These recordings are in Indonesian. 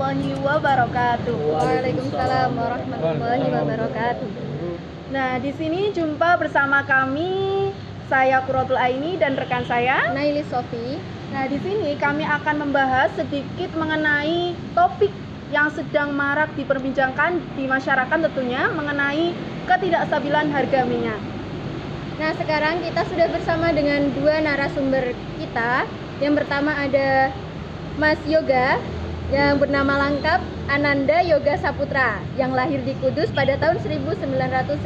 warahmatullahi wabarakatuh. Waalaikumsalam warahmatullahi wabarakatuh. Nah, di sini jumpa bersama kami, saya Qurratul Aini dan rekan saya Naili Sofi. Nah, di sini kami akan membahas sedikit mengenai topik yang sedang marak diperbincangkan di masyarakat, tentunya mengenai ketidakstabilan harga minyak. Nah, sekarang kita sudah bersama dengan dua narasumber kita. Yang pertama ada Mas Yoga yang bernama lengkap Ananda Yoga Saputra yang lahir di Kudus pada tahun 1999.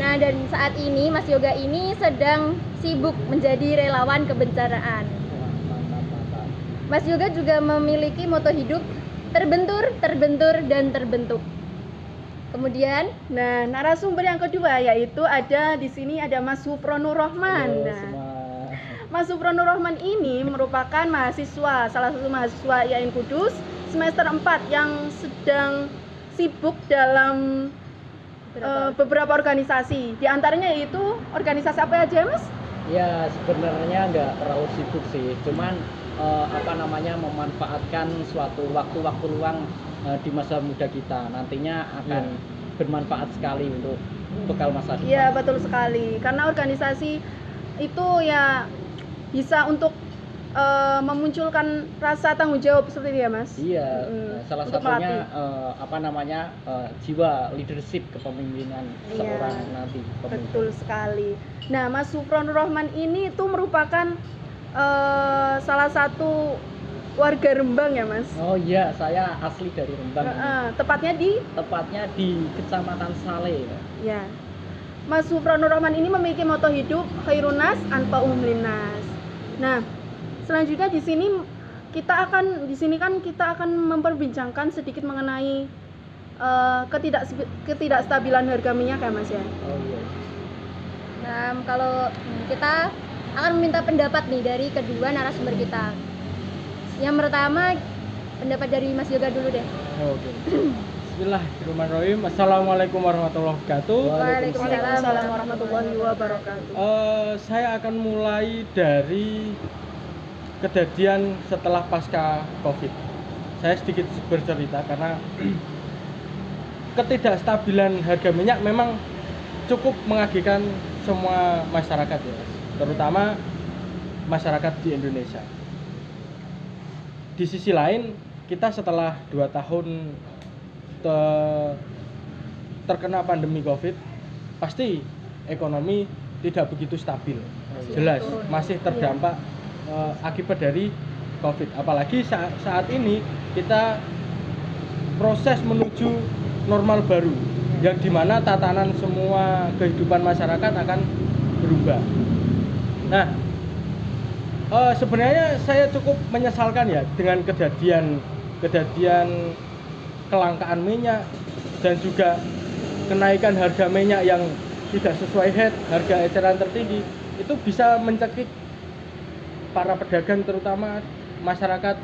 Nah, dan saat ini Mas Yoga ini sedang sibuk menjadi relawan kebencanaan. Mas Yoga juga memiliki moto hidup terbentur, terbentur, dan terbentuk. Kemudian, nah, narasumber yang kedua yaitu ada di sini ada Mas Supronur Rohman. Mas Supronur Rohman ini merupakan mahasiswa, salah satu mahasiswa IAIN Kudus semester 4 yang sedang sibuk dalam beberapa organisasi. Di antaranya yaitu organisasi apa aja, Mas? Ya, sebenarnya nggak terlalu sibuk sih, cuman memanfaatkan suatu waktu-waktu luang di masa muda kita. Nantinya akan bermanfaat sekali untuk bekal masa depan. Iya, betul sekali. Karena organisasi itu ya bisa untuk memunculkan rasa tanggung jawab seperti itu ya, Mas? Iya, salah untuk satunya jiwa leadership kepemimpinan seorang nanti pemimpin. Betul sekali. Nah, Mas Supronur Rohman ini itu merupakan salah satu warga Rembang ya, Mas? Oh iya, saya asli dari Rembang. Tepatnya di Kecamatan Saleh. Ya. Mas Supronur Rohman ini memiliki moto hidup khairunas anfa'uhum linnas. Nah, selanjutnya di sini kita akan memperbincangkan sedikit mengenai ketidakstabilan harga minyak ya, Mas ya. Oh iya. nah kalau kita akan meminta pendapat nih dari kedua narasumber kita. Yang pertama pendapat dari Mas Yoga dulu deh. Oke. Bismillahirrahmanirrahim. Assalamualaikum warahmatullahi wabarakatuh. Waalaikumsalam warahmatullahi wabarakatuh. Saya akan mulai dari kejadian setelah pasca COVID. Saya sedikit bercerita karena ketidakstabilan harga minyak memang cukup mengagetkan semua masyarakat ya, terutama masyarakat di Indonesia. Di sisi lain, kita setelah 2 tahun terkena pandemi COVID, pasti ekonomi tidak begitu stabil. Jelas masih terdampak akibat dari COVID. Apalagi saat ini kita proses menuju normal baru, yang dimana tatanan semua kehidupan masyarakat akan berubah. Nah, sebenarnya saya cukup menyesalkan ya dengan kejadian kelangkaan minyak dan juga kenaikan harga minyak yang tidak sesuai harga eceran tertinggi. Itu bisa mencekik para pedagang, terutama masyarakat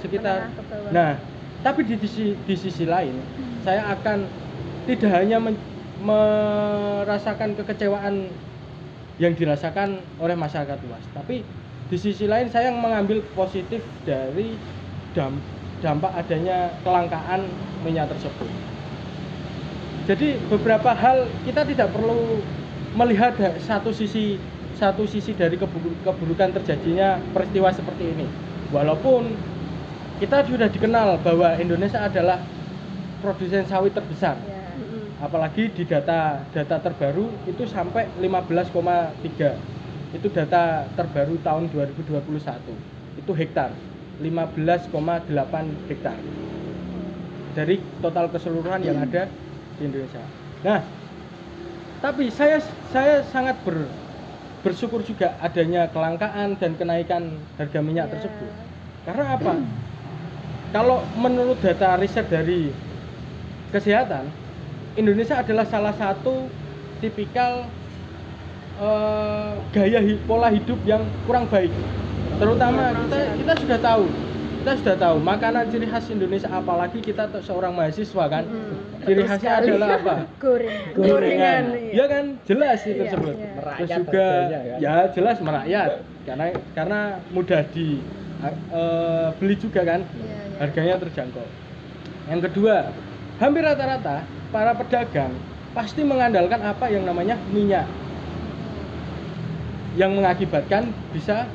sekitar. Nah, tapi di sisi lain saya akan tidak hanya merasakan kekecewaan yang dirasakan oleh masyarakat luas, tapi di sisi lain saya mengambil positif dari dampak adanya kelangkaan minyak tersebut. Jadi beberapa hal kita tidak perlu melihat satu sisi dari keburukan terjadinya peristiwa seperti ini. Walaupun kita sudah dikenal bahwa Indonesia adalah produsen sawit terbesar. Apalagi di data terbaru itu sampai 15,3. Itu data terbaru tahun 2021. Itu hektar, 15,8 hektar dari total keseluruhan yang ada di Indonesia. Nah, tapi saya sangat bersyukur juga adanya kelangkaan dan kenaikan harga minyak tersebut. Karena apa? Kalau menurut data riset dari kesehatan, Indonesia adalah salah satu tipikal pola hidup yang kurang baik. Terutama kita sudah tahu makanan ciri khas Indonesia, apalagi kita seorang mahasiswa kan. Ciri khasnya adalah apa? Gorengan. Ya kan, jelas itu tersebut. Terus juga ya jelas merakyat karena mudah beli juga kan, Iya, iya. harganya terjangkau. Yang kedua, hampir rata-rata para pedagang pasti mengandalkan apa yang namanya minyak, yang mengakibatkan bisa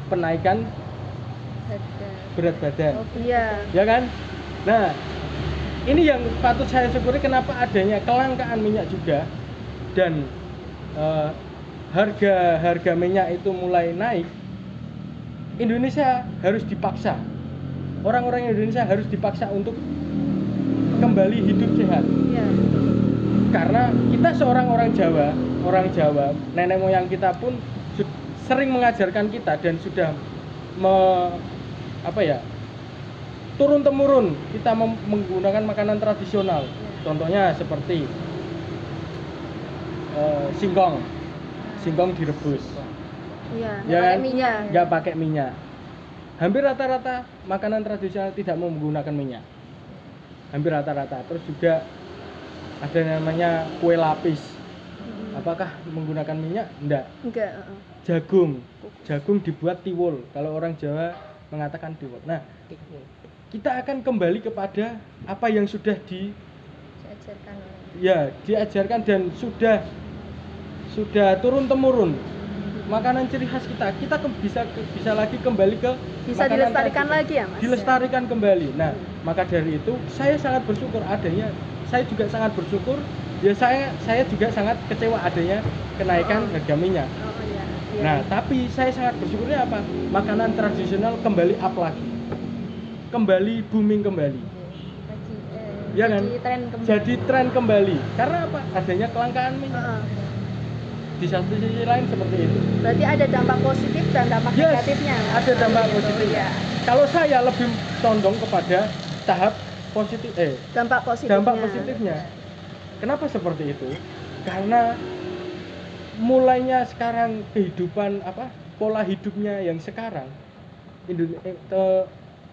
penaikan Harga. berat badan. Oh, Iya. Ya kan? Nah, ini yang patut saya syukuri, kenapa adanya kelangkaan minyak juga, dan harga minyak itu mulai naik. Indonesia harus dipaksa, orang-orang Indonesia harus dipaksa untuk kembali hidup sehat, Iya. karena kita seorang orang Jawa, nenek moyang kita pun sering mengajarkan kita dan sudah turun temurun kita menggunakan makanan tradisional. Contohnya seperti singkong direbus, Iya. ya pakai kan? minyak. Nggak pakai minyak. Hampir rata-rata makanan tradisional tidak mau menggunakan minyak, hampir rata-rata. Terus juga ada namanya kue lapis, apakah menggunakan minyak? Enggak. Enggak. Jagung dibuat tiwul, kalau orang Jawa mengatakan tiwul. Nah, kita akan kembali kepada apa yang sudah Diajarkan orang. diajarkan dan sudah turun temurun. Makanan ciri khas kita bisa lagi kembali ke Bisa makanan dilestarikan tradisional. lagi ya, Mas? Dilestarikan kembali. Nah, maka dari itu saya sangat bersyukur adanya, saya juga sangat bersyukur, ya saya juga sangat kecewa adanya kenaikan harga minyak. Oh iya. Iya. Nah, tapi saya sangat bersyukurnya apa? Makanan tradisional kembali up lagi. Kembali booming kembali. Lagi, Ya kan? jadi tren kembali. Jadi tren kembali. Karena apa? Adanya kelangkaan minyak. Heeh. Di satu sisi lain seperti itu. Berarti ada dampak positif dan dampak Yes, negatifnya. ada dampak Gitu, positifnya. ya. Kalau saya lebih condong kepada tahap positif Dampak positifnya. dampak positifnya. Kenapa seperti itu? Karena mulainya sekarang kehidupan pola hidupnya yang sekarang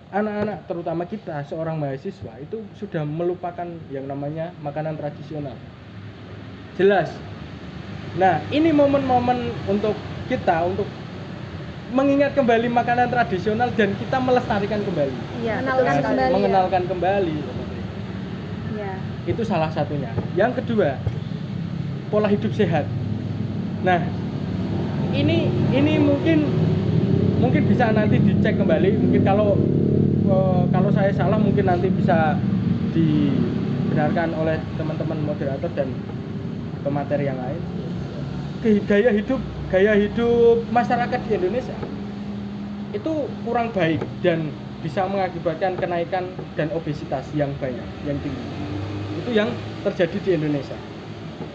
anak-anak terutama kita seorang mahasiswa itu sudah melupakan yang namanya makanan tradisional. Jelas. Nah, ini momen-momen untuk kita untuk mengingat kembali makanan tradisional dan kita melestarikan kembali. Iya, Mengenalkan betul sekali. kembali. Mengenalkan kembali. Iya. Itu salah satunya. Yang kedua, pola hidup sehat. Nah, ini mungkin bisa nanti dicek kembali. Mungkin kalau saya salah mungkin nanti bisa dibenarkan oleh teman-teman moderator dan pemateri yang lain. Gaya hidup masyarakat di Indonesia itu kurang baik dan bisa mengakibatkan kenaikan dan obesitas yang banyak, yang tinggi. Itu yang terjadi di Indonesia.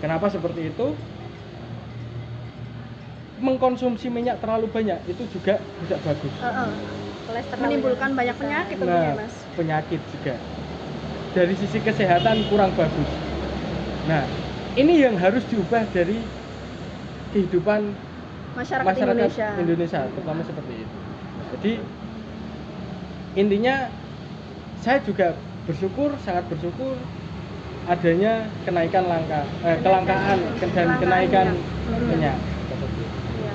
Kenapa seperti itu? Mengkonsumsi minyak terlalu banyak itu juga tidak bagus. Kolesterol Menimbulkan yang banyak bisa. penyakit tentunya, Nah, Mas. penyakit juga. Dari sisi kesehatan kurang bagus. Nah, ini yang harus diubah dari kehidupan Masyarakat Indonesia. terutama seperti itu. Jadi intinya saya juga sangat bersyukur adanya kelangkaan dan kenaikan minyak. Iya.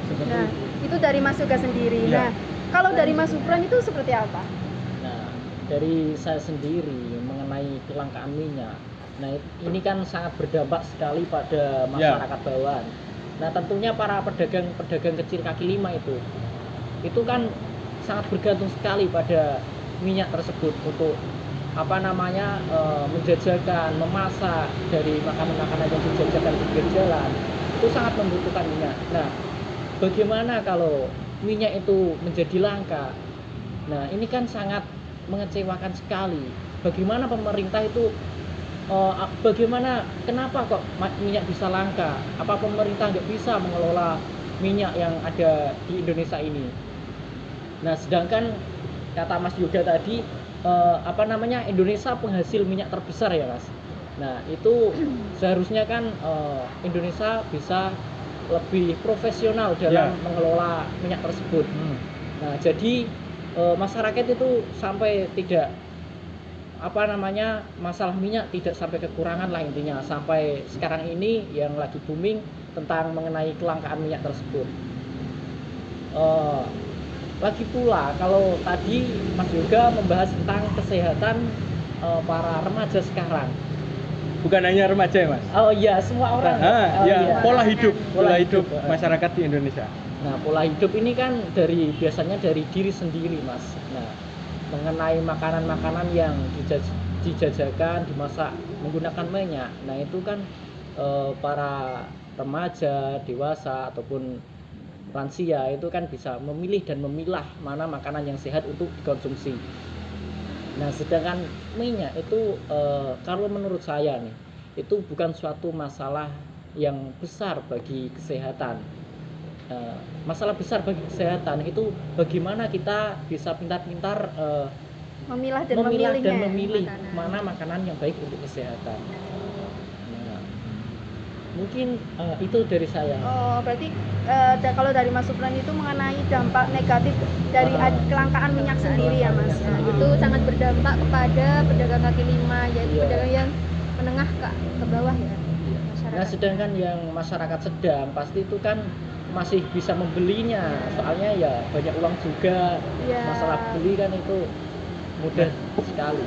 Seperti Nah, itu. itu dari Mas Yoga sendiri. Iya. Nah, kalau dari Mas Supran itu seperti apa? Nah, dari saya sendiri mengenai kelangkaan minyak. Nah, ini kan sangat berdampak sekali pada masyarakat bawahan. Nah, tentunya para pedagang kecil kaki lima itu kan sangat bergantung sekali pada minyak tersebut untuk menjajakan, memasak dari makanan-makanan yang dijajakan di pinggir jalan. Itu sangat membutuhkan minyak. Nah, bagaimana kalau minyak itu menjadi langka? Nah, ini kan sangat mengecewakan sekali. Bagaimana pemerintah itu kenapa kok minyak bisa langka? Apa pemerintah nggak bisa mengelola minyak yang ada di Indonesia ini? Nah, sedangkan kata Mas Yoga tadi Indonesia penghasil minyak terbesar ya, Mas. Nah, itu seharusnya kan Indonesia bisa lebih profesional dalam mengelola minyak tersebut. Nah, jadi masyarakat itu sampai tidak masalah minyak tidak sampai kekurangan lah intinya. Sampai sekarang ini yang lagi booming tentang mengenai kelangkaan minyak tersebut. lagi pula kalau tadi Mas Yoga membahas tentang kesehatan para remaja sekarang. Bukan hanya remaja ya, Mas? Oh iya, semua orang. Ya, pola hidup Hidup. masyarakat di Indonesia. Nah, pola hidup ini kan biasanya dari diri sendiri, Mas. Nah, mengenai makanan-makanan yang dijajakan, dimasak menggunakan minyak. Nah, itu kan para remaja, dewasa ataupun lansia itu kan bisa memilih dan memilah mana makanan yang sehat untuk dikonsumsi. Nah, sedangkan minyak itu kalau menurut saya nih, itu bukan suatu masalah yang besar bagi kesehatan. Masalah besar bagi kesehatan itu bagaimana kita bisa pintar-pintar Memilah dan memilih makanan. mana makanan yang baik untuk kesehatan. Nah, mungkin itu dari saya. Oh, berarti kalau dari Mas Supran itu mengenai dampak negatif dari kelangkaan minyak sendiri ya, Mas. Nah, itu sangat berdampak kepada pedagang kaki lima, yaitu Iya. pedagang yang menengah ke bawah ya. Masyarakat. Nah, sedangkan yang masyarakat sedang pasti itu kan masih bisa membelinya, soalnya ya banyak uang juga. Iya. Masalah beli kan itu mudah sekali.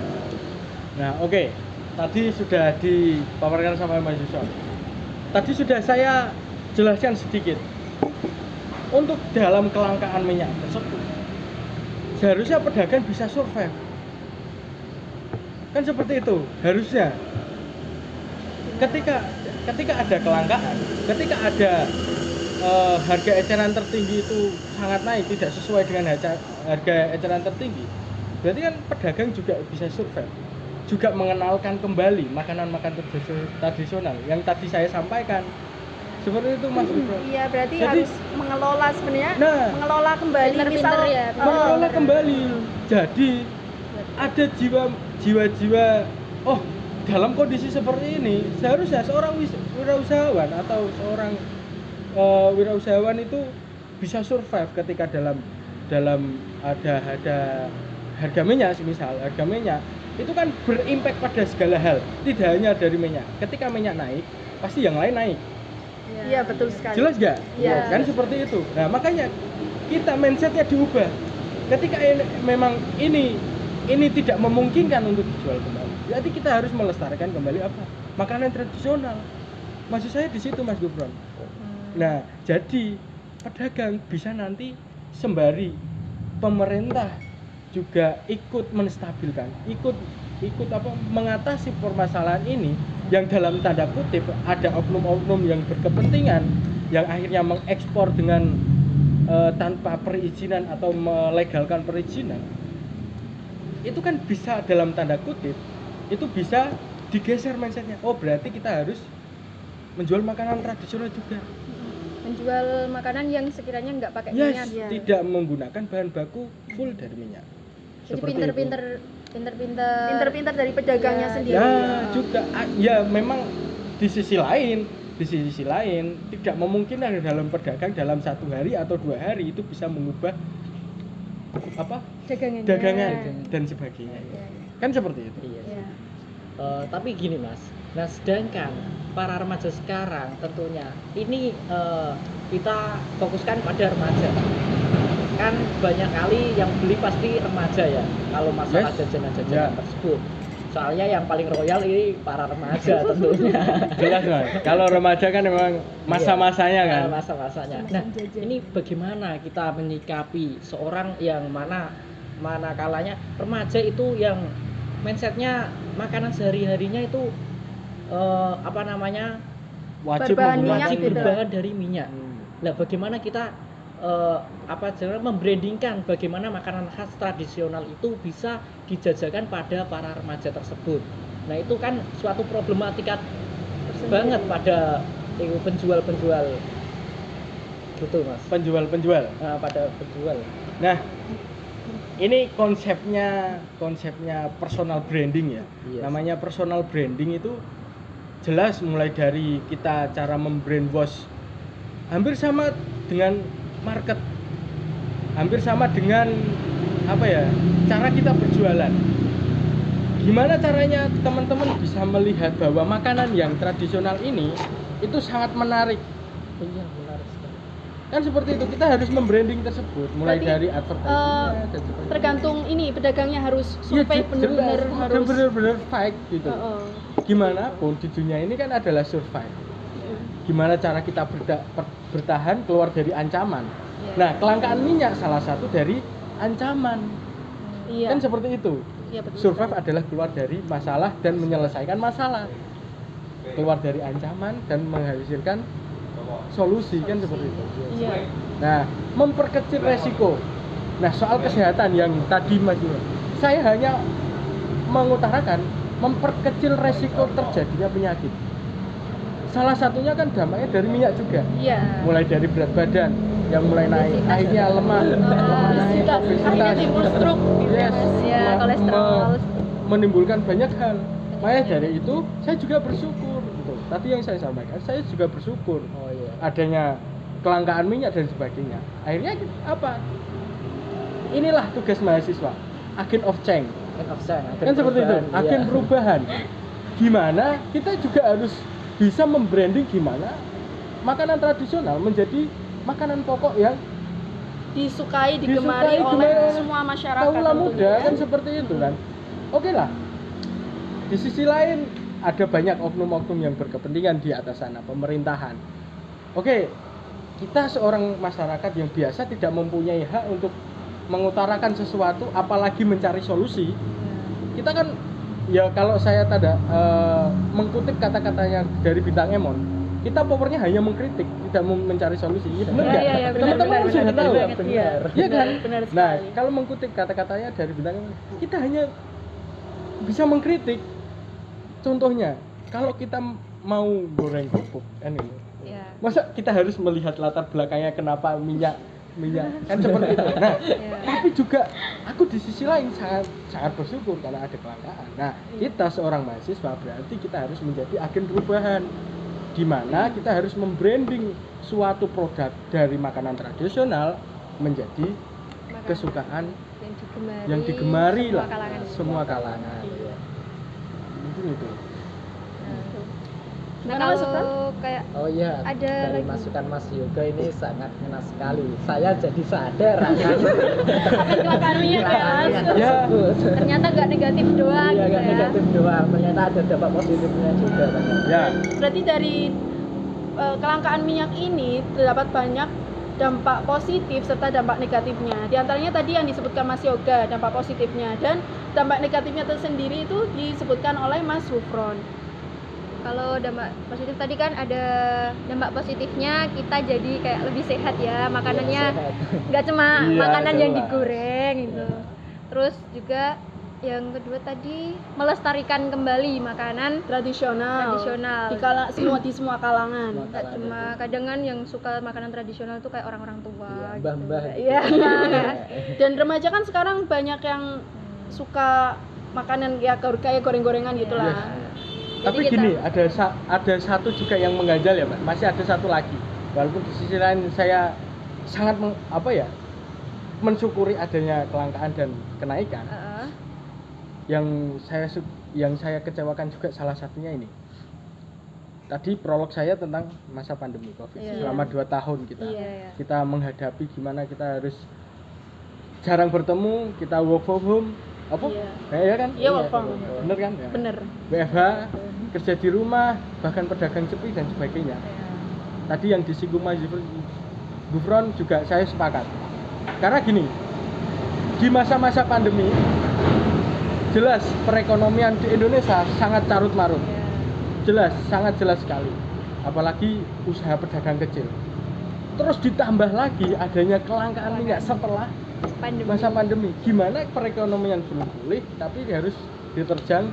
Nah, oke. Tadi sudah dipaparkan sama Mas Yusuf. Tadi sudah saya jelaskan sedikit. Untuk dalam kelangkaan minyak tersebut, seharusnya pedagang bisa survive. Kan seperti itu, harusnya. Ketika ada kelangkaan, ketika ada harga eceran tertinggi itu sangat naik, tidak sesuai dengan harga eceran tertinggi, berarti kan pedagang juga bisa survive, juga mengenalkan kembali makanan-makanan tradisional yang tadi saya sampaikan. Seperti itu, Mas Bro. Iya, berarti Jadi, harus mengelola sebenarnya, Nah, mengelola kembali Pinter-pinter misal ya, mengelola kembali. Jadi ada jiwa-jiwa, oh, dalam kondisi seperti ini seharusnya seorang wirausahawan atau seorang wirausahawan itu bisa survive ketika dalam ada harga minyak, misal harga minyak itu kan berimpact pada segala hal, tidak hanya dari minyak. Ketika minyak naik, pasti yang lain naik. Iya, betul sekali. Jelas nggak? Iya. Kan seperti itu. Nah, makanya kita mindsetnya diubah. Ketika memang ini tidak memungkinkan untuk dijual kembali, berarti kita harus melestarikan kembali apa? Makanan tradisional. Maksud saya di situ, Mas Gufron. Nah, jadi pedagang bisa nanti sembari pemerintah juga ikut menstabilkan, ikut mengatasi permasalahan ini yang dalam tanda kutip ada oknum-oknum yang berkepentingan yang akhirnya mengekspor dengan tanpa perizinan atau melegalkan perizinan. Itu kan bisa dalam tanda kutip itu bisa digeser mindsetnya. Oh, berarti kita harus menjual makanan tradisional juga. Menjual makanan yang sekiranya nggak pakai Yes, minyak. ya. tidak menggunakan bahan baku full dari minyak. Jadi Seperti Pinter-pinter dari pedagangnya Ya, sendiri. ya juga ya memang di sisi lain tidak memungkinkan dalam pedagang dalam 1 hari atau 2 hari itu bisa mengubah dagangannya. dagangan dan sebagainya. Ya. Kan seperti itu. Iya. Ya. Tapi gini, Mas. Nah, sedangkan para remaja sekarang tentunya ini kita fokuskan pada remaja. Kan banyak kali yang beli pasti remaja ya kalau masalah Yes. jajanan-jajanan Ya. tersebut. Soalnya yang paling royal ini para remaja tentunya. Jelas, Mas. Kalau remaja kan memang masa-masanya kan. Masa-masanya. Nah, ini bagaimana kita menyikapi seorang yang mana kalanya remaja itu yang mindsetnya makanan sehari-harinya itu Wajib Berbahan minyak wajib gitu. berbahan dari minyak. Nah, bagaimana kita membrandingkan bagaimana makanan khas tradisional itu bisa dijajakan pada para remaja tersebut. Nah, itu kan suatu problematika banget pada penjual-penjual gitu, Mas. Penjual. Pada penjual. Nah, ini konsepnya personal branding ya. Yes. Namanya personal branding itu jelas mulai dari kita cara membrandwash hampir sama dengan market, hampir sama dengan cara kita berjualan. Gimana caranya teman-teman bisa melihat bahwa makanan yang tradisional ini itu sangat menarik. Iya, benar sekali. Kan seperti itu, kita harus membranding tersebut mulai Berarti, dari advertising dan sebagainya. tergantung ini pedagangnya harus Iya, survei bener-bener jelas, harus bener-bener fight gitu. Heeh. Gimana pun di dunia ini kan adalah survive. Gimana cara kita bertahan keluar dari ancaman. Iya. Nah, kelangkaan minyak salah satu dari ancaman. Iya. Kan seperti itu. Iya, betul Survive sekali. adalah keluar dari masalah dan menyelesaikan masalah. Keluar dari ancaman dan menghasilkan solusi kan seperti itu. Iya. Nah, memperkecil resiko. Nah, soal kesehatan yang tadi Mas Yura, saya hanya mengutarakan memperkecil resiko terjadinya penyakit. Salah satunya kan dampaknya dari minyak juga. Iya. Mulai dari berat badan yang mulai naik, akhirnya lemah, naik, Akhirnya timbul stroke gitu ya, yes, Mas. Ya, kolesterol. menimbulkan banyak hal. Makanya dari itu saya juga bersyukur. Gitu. Tadi yang saya sampaikan, saya juga bersyukur Oh iya. adanya kelangkaan minyak dan sebagainya. Akhirnya apa? Inilah tugas mahasiswa, agent of change. Kan seperti itu, agen perubahan. Gimana kita juga harus bisa membranding gimana makanan tradisional menjadi makanan pokok yang Digemari oleh oleh semua masyarakat kaula tentunya, muda ya. kan seperti itu kan. Oke lah. Di sisi lain ada banyak oknum-oknum yang berkepentingan di atas sana, pemerintahan. Oke, kita seorang masyarakat yang biasa tidak mempunyai hak untuk mengutarakan sesuatu apalagi mencari solusi. Kita kan ya kalau saya mengkutip kata-katanya dari Bintang Emon, kita powernya hanya mengkritik, tidak mencari solusi. Benar nggak? Iya, benar, Teman-teman benar, sudah benar, tahu. benar, Benar. Iya kan? Benar Nah, sekali. kalau mengkutip kata-katanya dari Bintang Emon, kita hanya bisa mengkritik. Contohnya, kalau kita mau goreng kerupuk kan ini. Ya. Masa kita harus melihat latar belakangnya kenapa minyak kan seperti itu. Nah, Ya. tapi juga aku di sisi lain sangat bersyukur karena ada kelangkaan. Nah, kita seorang mahasiswa berarti kita harus menjadi agen perubahan, di mana kita harus membranding suatu produk dari makanan tradisional menjadi Makanan kesukaan yang digemari, semua semua kalangan. semua kalangan. Iya. Mungkin itu. Nah, Gimana, Mas Sukron? kalau kayak Oh iya, Ada dari lagi. masukan Mas Yoga ini sangat ngena sekali. Saya jadi sadar akan Kelangkaan minyak ya, Mas. Ya. ternyata nggak negatif doang Iya, gitu nggak ya. negatif doang. Ternyata ada dampak positifnya juga. Ternyata. Ya, Berarti dari kelangkaan minyak ini terdapat banyak dampak positif serta dampak negatifnya. Di antaranya tadi yang disebutkan Mas Yoga, dampak positifnya, dan dampak negatifnya tersendiri itu disebutkan oleh Mas Sufron. Kalau dampak positif tadi kan ada dampak positifnya, kita jadi kayak lebih sehat ya, makanannya Iya, sehat. nggak cuma Iya, makanan yang jelas. digoreng gitu. Terus juga yang kedua tadi melestarikan kembali makanan Tradisional. Di semua kalangan. Semua nggak cuma kadang kan yang suka makanan tradisional tuh kayak orang-orang tua Iya, mbah-mbah gitu. gitu. Iya. Dan remaja kan sekarang banyak yang suka makanan ya kayak goreng-gorengan gitulah. tapi Jadi gini, ada satu juga yang mengganjal ya, Mbak. Masih ada satu lagi. Walaupun di sisi lain saya sangat mensyukuri adanya kelangkaan dan kenaikan. Yang saya kecewakan juga salah satunya ini. Tadi prolog saya tentang masa pandemi Covid. Iya. Selama 2 tahun Iya. kita menghadapi gimana kita harus jarang bertemu, kita work from home. Apa? Iya. Ya kan? Iya, work from home. Bener kan? Ya. Bener. WFH, kerja di rumah, bahkan pedagang sepi dan sebagainya. Tadi yang disinggung Mas Gufron juga saya sepakat. Karena gini, di masa-masa pandemi jelas perekonomian di Indonesia sangat carut marut. Jelas, sangat jelas sekali. Apalagi usaha pedagang kecil. Terus ditambah lagi adanya kelangkaan minyak setelah masa pandemi. Gimana perekonomian belum pulih tapi harus diterjang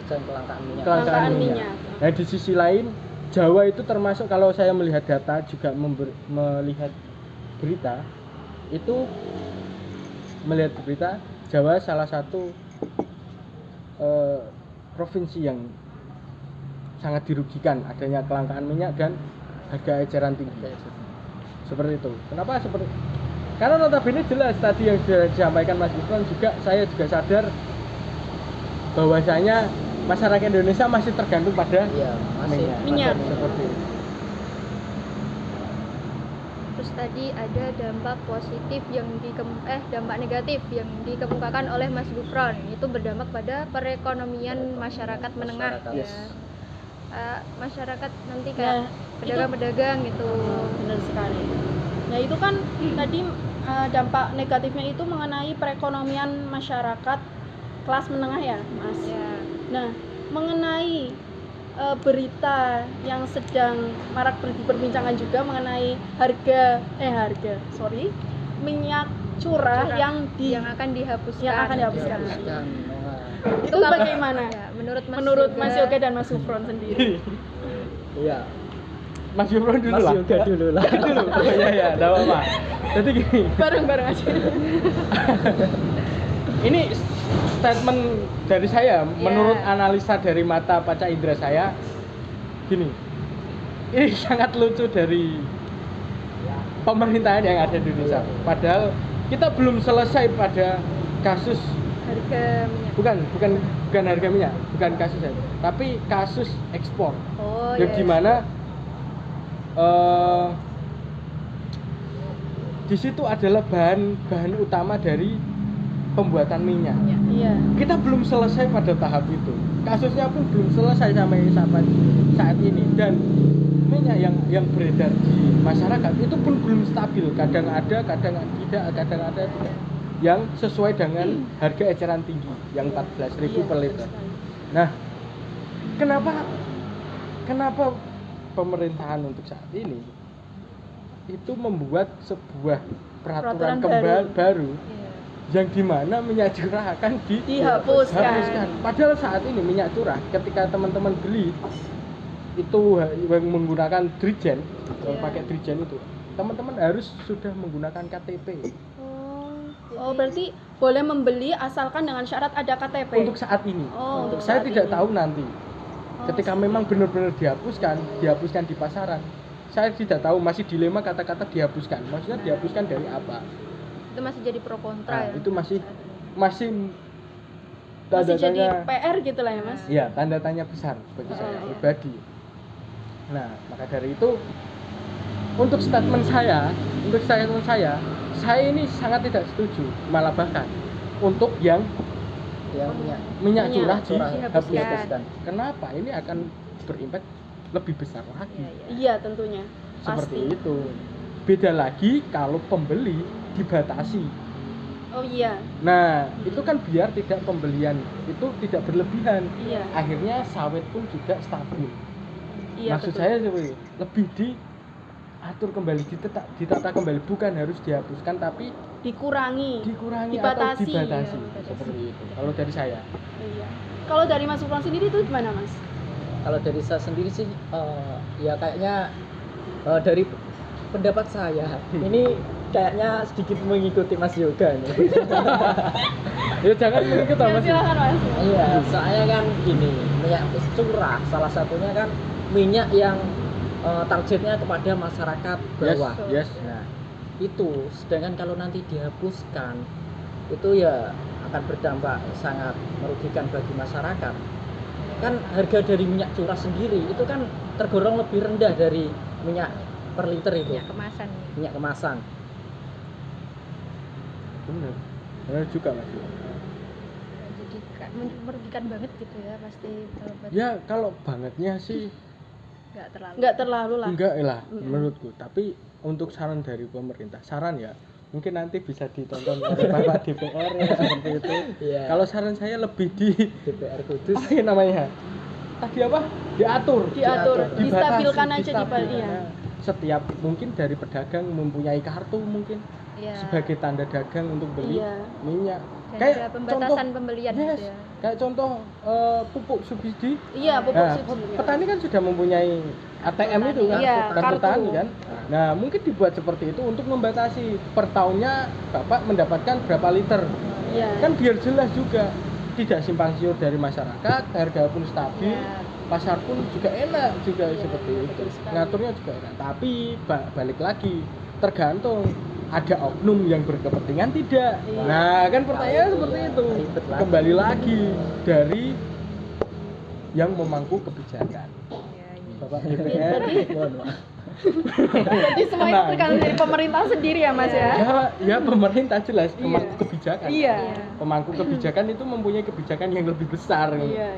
kelangkaan minyak. Kelangkaan minyak. Nah, di sisi lain Jawa itu termasuk, kalau saya melihat data juga melihat berita itu, melihat berita Jawa salah satu provinsi yang sangat dirugikan adanya kelangkaan minyak dan harga eceran tinggi. Seperti itu. Kenapa seperti? Karena notabene jelas tadi yang sudah disampaikan Mas Gufron juga, saya juga sadar bahwasanya masyarakat Indonesia masih tergantung pada Iya, masih Minyak. Seperti itu. Terus Terus tadi ada dampak positif yang dampak negatif yang dikemukakan oleh Mas Gufron, itu berdampak pada perekonomian masyarakat menengah Masyarakat. ya. Yes. Masyarakat nanti Ya, kayak pedagang-pedagang gitu. Benar sekali. Nah itu kan tadi dampak negatifnya itu mengenai perekonomian masyarakat kelas menengah ya, Mas. Ya. Nah, mengenai berita yang sedang marak diperbincangkan juga mengenai minyak curah yang akan dihapuskan. yang akan dihapuskan. Dan Itu bagaimana? Ya, menurut Mas Yoga dan Mas Gufron sendiri. iya, Mas Gufron dulu Mas lah. Yoga dulu lah. Dulu. Oh iya, enggak apa-apa. Jadi gini, Bareng-bareng aja. ini statement dari saya menurut analisa dari mata panca indera saya gini, ini sangat lucu dari pemerintahan yang ada di Indonesia, padahal kita belum selesai pada kasus Harga minyak. bukan harga minyak, bukan kasus saya, tapi kasus ekspor Oh yang iya. dimana di situ adalah bahan utama dari pembuatan minyak. Iya. Kita belum selesai pada tahap itu. Kasusnya pun belum selesai sampai saat ini, dan minyak yang beredar di masyarakat itu pun belum stabil. Kadang ada, kadang tidak. Yang sesuai dengan harga eceran tinggi yang 14.000 per liter. Nah, kenapa pemerintahan untuk saat ini itu membuat sebuah peraturan baru Iya. yang dimana minyak curah akan Dihapuskan. Padahal saat ini minyak curah ketika teman-teman beli itu yang menggunakan drigen, yang pakai drigen itu, teman-teman harus sudah menggunakan KTP Oh, berarti boleh membeli asalkan dengan syarat ada KTP. untuk saat ini. Oh, untuk Saya saat tidak ini. tahu nanti ketika seperti memang itu. benar-benar dihapuskan di pasaran. Saya tidak tahu, masih dilema kata-kata dihapuskan. Maksudnya dihapuskan dari apa? Itu masih jadi pro kontra Nah, ya. itu masih masih jadi PR gitu lah ya, Mas. ya tanda tanya besar bagi saya iya. pribadi. Nah, maka dari itu untuk statement saya ini sangat tidak setuju, malah bahkan untuk yang minyak Minyak curah dihapuskan. dihapuskan. Kenapa? Ini akan berimpak lebih besar lagi. Iya, iya. Iya, tentunya. Seperti Pasti. itu. Beda lagi kalau pembeli dibatasi. Oh iya. Nah, itu kan biar tidak pembelian itu tidak berlebihan. Iya. Akhirnya sawit pun juga stabil. Iya, Maksud betul. saya seperti itu. Lebih diatur kembali, ditata kembali, bukan harus dihapuskan tapi dikurangi. dikurangi Dibatasi. atau dibatasi. Iya, Seperti itu. Kalau dari saya. Iya. Kalau dari Mas Gufron sendiri itu gimana, Mas? Kalau dari saya sendiri sih ya kayaknya dari pendapat saya ini kayaknya sedikit mengikuti Mas Yoga ini. Ya jangan mengikut Ya, Mas. silakan, Mas. Iya, soalnya kan gini, minyak curah salah satunya kan minyak yang targetnya kepada masyarakat bawah. Yes. Nah, itu sedangkan kalau nanti dihapuskan itu ya akan berdampak sangat merugikan bagi masyarakat. Kan harga dari minyak curah sendiri itu kan tergolong lebih rendah dari minyak per liter itu, Minyak kemasan. minyak kemasan. Benar juga Mas. Jadi merugikan banget gitu ya pasti kalau buat Ya kalau bangetnya sih nggak terlalu. Enggak terlalu lah. enggak lah Mm-mm. menurutku, tapi untuk saran dari pemerintah, saran ya mungkin nanti bisa ditonton oleh Bapak DPR ya, seperti itu. Iya. Kalau saran saya lebih di DPR Kudus apa ya namanya tadi apa diatur Distabilkan aja distabilkan. iya. Setiap mungkin dari pedagang mempunyai kartu mungkin Iya. sebagai tanda dagang untuk beli Iya. minyak. Dan Kayak ada pembatasan pembelian Yes. gitu ya. Kayak contoh pupuk subsidi. Iya, pupuk Nah, subsidi. petani kan sudah mempunyai ATM itu kan, Iya, kartu kartu. tani kan. Nah, mungkin dibuat seperti itu untuk membatasi per tahunnya Bapak mendapatkan berapa liter. Iya. Kan biar jelas juga, tidak simpang siur dari masyarakat, harga pun stabil, Iya. pasar pun juga enak juga Iya, seperti itu. betul sekali. Ngaturnya juga enak. Tapi balik lagi, tergantung ada oknum yang berkepentingan tidak. Iya. Nah, kan pertanyaan Nah, itu seperti ya, itu. ribet lagi. Kembali lagi dari yang memangku kebijakan. Iya, iya. Bapak DPR, mohon maaf. Jadi semua itu tergantung dari pemerintah sendiri ya Mas ya. Ya pemerintah jelas pemangku kebijakan. Iya. Pemangku kebijakan itu mempunyai kebijakan yang lebih besar. Iya.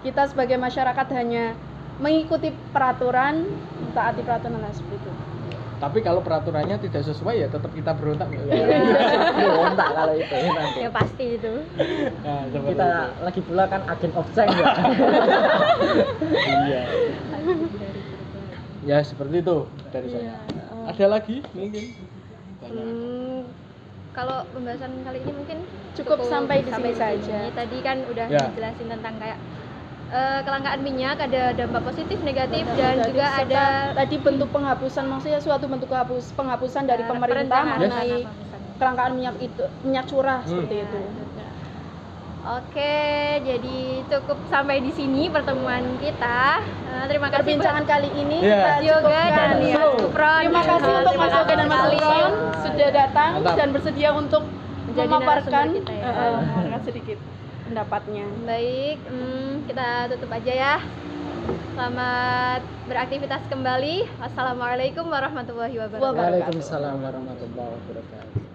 Kita sebagai masyarakat hanya mengikuti peraturan, taati peraturan lah seperti itu. Tapi kalau peraturannya tidak sesuai ya tetap kita berontak. Berontak kalau itu nanti. Ya pasti itu. Nah, seperti Kita itu. lagi pula kan agen of change ya. Iya. Ya seperti itu dari saya. Ada lagi mungkin? Banyak. Kalau pembahasan kali ini mungkin Cukup sampai di sini saja. Tadi kan udah Ya. dijelasin tentang kayak kelangkaan minyak, ada dampak positif, negatif, dan Negatif, juga serta ada tadi bentuk penghapusan, maksudnya suatu bentuk penghapusan dari pemerintah perencanaan mengenai penghapusan. kelangkaan minyak curah seperti itu. Oke, jadi cukup sampai di sini pertemuan kita. Terima kasih Perbincangan kali ini Ya. kita Mas Yoga cukupkan. dan Mas So, Supron. terima kasih untuk Terima Mas Yoga dan kasih Mas sekali. Supron sudah datang Mantap. dan bersedia untuk Menjadi memaparkan narasumber kita ya. memaparkan sedikit pendapatnya. Baik, kita tutup aja ya. Selamat beraktivitas kembali. Wassalamualaikum warahmatullahi wabarakatuh. Waalaikumsalam warahmatullahi wabarakatuh.